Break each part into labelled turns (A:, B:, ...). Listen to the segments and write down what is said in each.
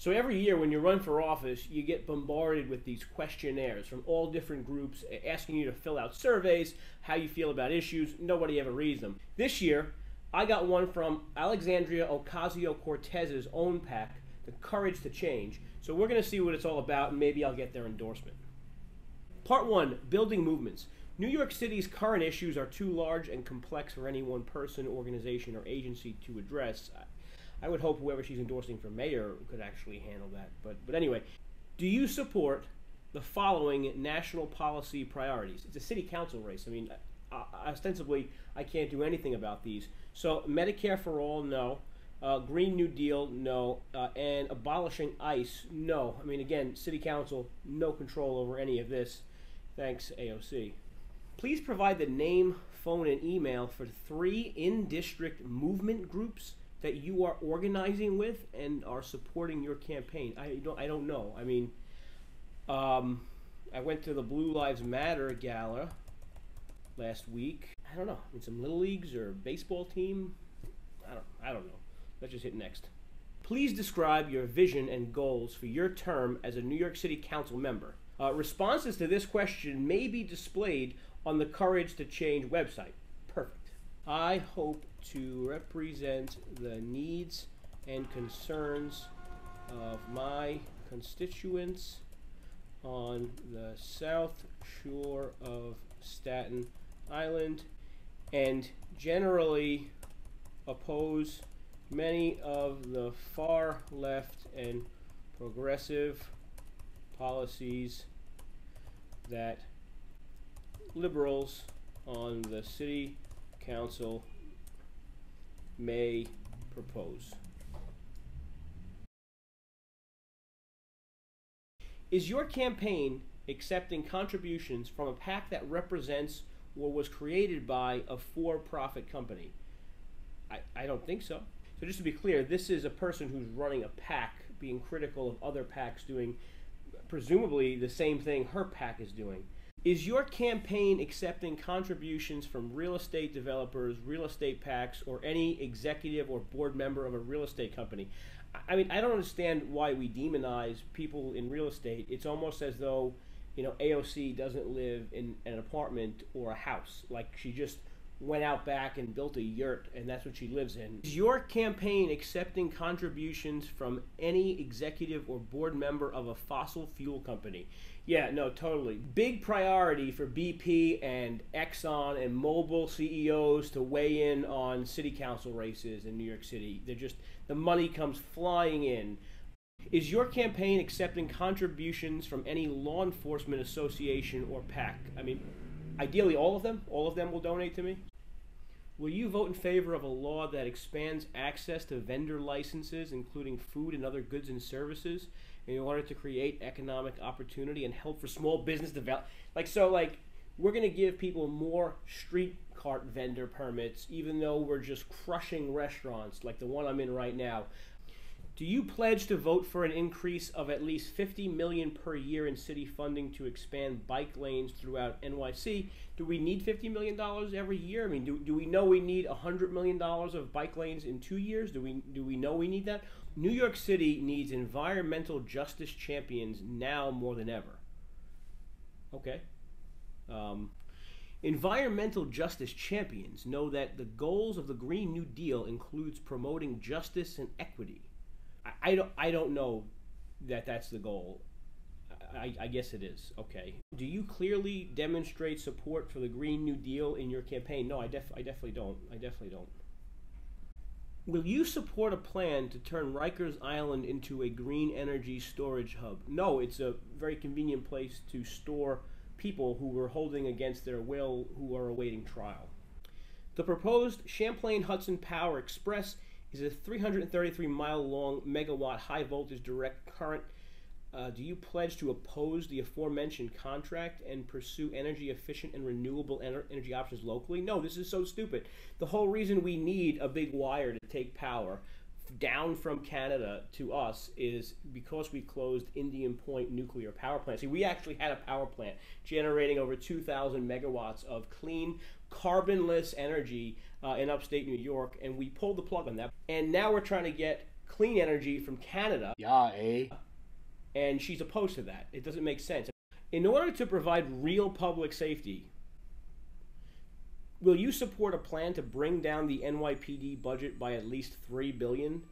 A: So every year when you run for office, you get bombarded with these questionnaires from all different groups asking you to fill out surveys, how you feel about issues. Nobody ever reads them. This year, I got one from Alexandria Ocasio-Cortez's own PAC, the Courage to Change. So we're going to see what it's all about, and maybe I'll get their endorsement. Part 1, Building Movements. New York City's current issues are too large and complex for any one person, organization, or agency to address. I would hope whoever she's endorsing for mayor could actually handle that. But anyway, do you support the following national policy priorities? It's a city council race. I mean, ostensibly, I can't do anything about these. So Medicare for all, no. Green New Deal, no. And abolishing ICE, no. I mean, again, city council, no control over any of this. Thanks, AOC. Please provide the name, phone, and email for 3 in-district movement groups that you are organizing with and are supporting your campaign. I don't know. I mean, I went to the Blue Lives Matter gala last week. I don't know. I mean, some little leagues or baseball team. I don't know. Let's just hit next. Please describe your vision and goals for your term as a New York City Council member. Responses to this question may be displayed on the Courage to Change website. Perfect. I hope to represent the needs and concerns of my constituents on the South Shore of Staten Island and generally oppose many of the far left and progressive policies that liberals on the city council may propose. Is your campaign accepting contributions from a PAC that represents or was created by a for-profit company? I don't think so. So just to be clear, this is a person who's running a PAC being critical of other PACs doing presumably the same thing her PAC is doing. Is your campaign accepting contributions from real estate developers, real estate PACs, or any executive or board member of a real estate company? I mean, I don't understand why we demonize people in real estate. It's almost as though, you know, AOC doesn't live in an apartment or a house. Like she just went out back and built a yurt, and that's what she lives in. Is your campaign accepting contributions from any executive or board member of a fossil fuel company? Yeah, no, totally. Big priority for BP and Exxon and Mobil CEOs to weigh in on city council races in New York City. They're just, the money comes flying in. Is your campaign accepting contributions from any law enforcement association or PAC? I mean, ideally all of them will donate to me. Will you vote in favor of a law that expands access to vendor licenses, including food and other goods and services, in order to create economic opportunity and help for small business development? Like, we're going to give people more street cart vendor permits, even though we're just crushing restaurants like the one I'm in right now. Do you pledge to vote for an increase of at least $50 million per year in city funding to expand bike lanes throughout NYC? Do we need $50 million every year? I mean, do we know we need $100 million of bike lanes in 2 years? Do we know we need that? New York City needs environmental justice champions now more than ever. Okay. Environmental justice champions know that the goals of the Green New Deal includes promoting justice and equity. I don't know that that's the goal. I guess it is. Okay. Do you clearly demonstrate support for the Green New Deal in your campaign? No, I definitely don't. I definitely don't. Will you support a plan to turn Rikers Island into a green energy storage hub? No, it's a very convenient place to store people who were holding against their will who are awaiting trial. The proposed Champlain Hudson Power Express is a 333-mile-long megawatt high-voltage direct current. Do you pledge to oppose the aforementioned contract and pursue energy-efficient and renewable energy options locally? No, this is so stupid. The whole reason we need a big wire to take power down from Canada to us is because we closed Indian Point nuclear power plant. See, we actually had a power plant generating over 2,000 megawatts of clean, carbonless energy in upstate New York, and we pulled the plug on that. And now we're trying to get clean energy from Canada.
B: Yeah, eh?
A: And she's opposed to that. It doesn't make sense. In order to provide real public safety, will you support a plan to bring down the NYPD budget by at least $3 billion?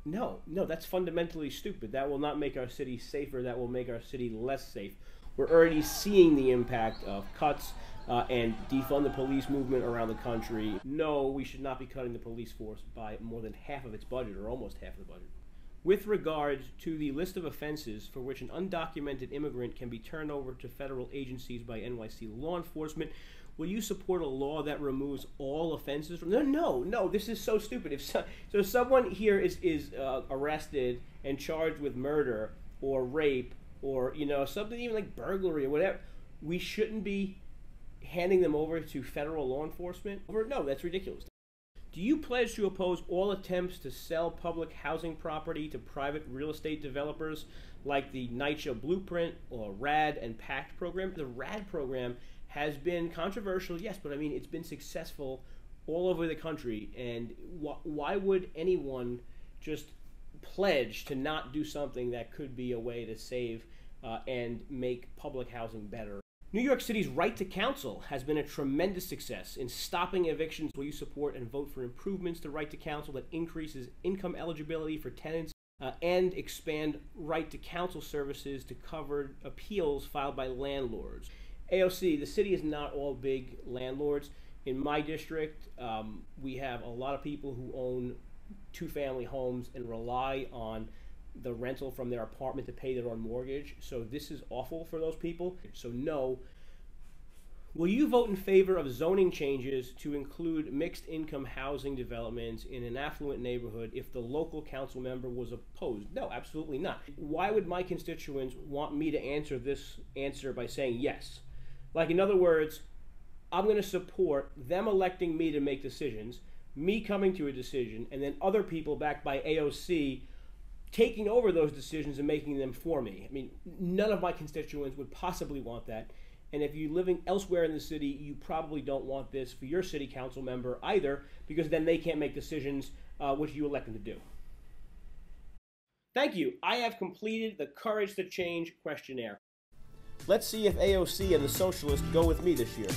A: No, that's fundamentally stupid. That will not make our city safer. That will make our city less safe. We're already seeing the impact of cuts and defund the police movement around the country. No, we should not be cutting the police force by more than half of its budget, or almost half of the budget. With regards to the list of offenses for which an undocumented immigrant can be turned over to federal agencies by NYC law enforcement, will you support a law that removes all offenses from... No, this is so stupid. If someone here is arrested and charged with murder or rape or, something even like burglary or whatever, we shouldn't be handing them over to federal law enforcement? No, that's ridiculous. Do you pledge to oppose all attempts to sell public housing property to private real estate developers like the NYCHA Blueprint or RAD and PAC program? The RAD program has been controversial, yes, but it's been successful all over the country. And why would anyone just pledge to not do something that could be a way to save and make public housing better? New York City's right to counsel has been a tremendous success in stopping evictions. Will you support and vote for improvements to right to counsel that increases income eligibility for tenants and expand right to counsel services to cover appeals filed by landlords? AOC, the city is not all big landlords. In my district, we have a lot of people who own two-family homes and rely on the rental from their apartment to pay their own mortgage. So this is awful for those people. So no. Will you vote in favor of zoning changes to include mixed income housing developments in an affluent neighborhood if the local council member was opposed? No, absolutely not. Why would my constituents want me to answer this answer by saying yes? Like, in other words, I'm going to support them electing me to make decisions, me coming to a decision, and then other people backed by AOC taking over those decisions and making them for me. None of my constituents would possibly want that. And if you're living elsewhere in the city, you probably don't want this for your city council member either, because then they can't make decisions which you elect them to do. Thank you. I have completed the Courage to Change questionnaire. Let's see if AOC and the Socialists go with me this year.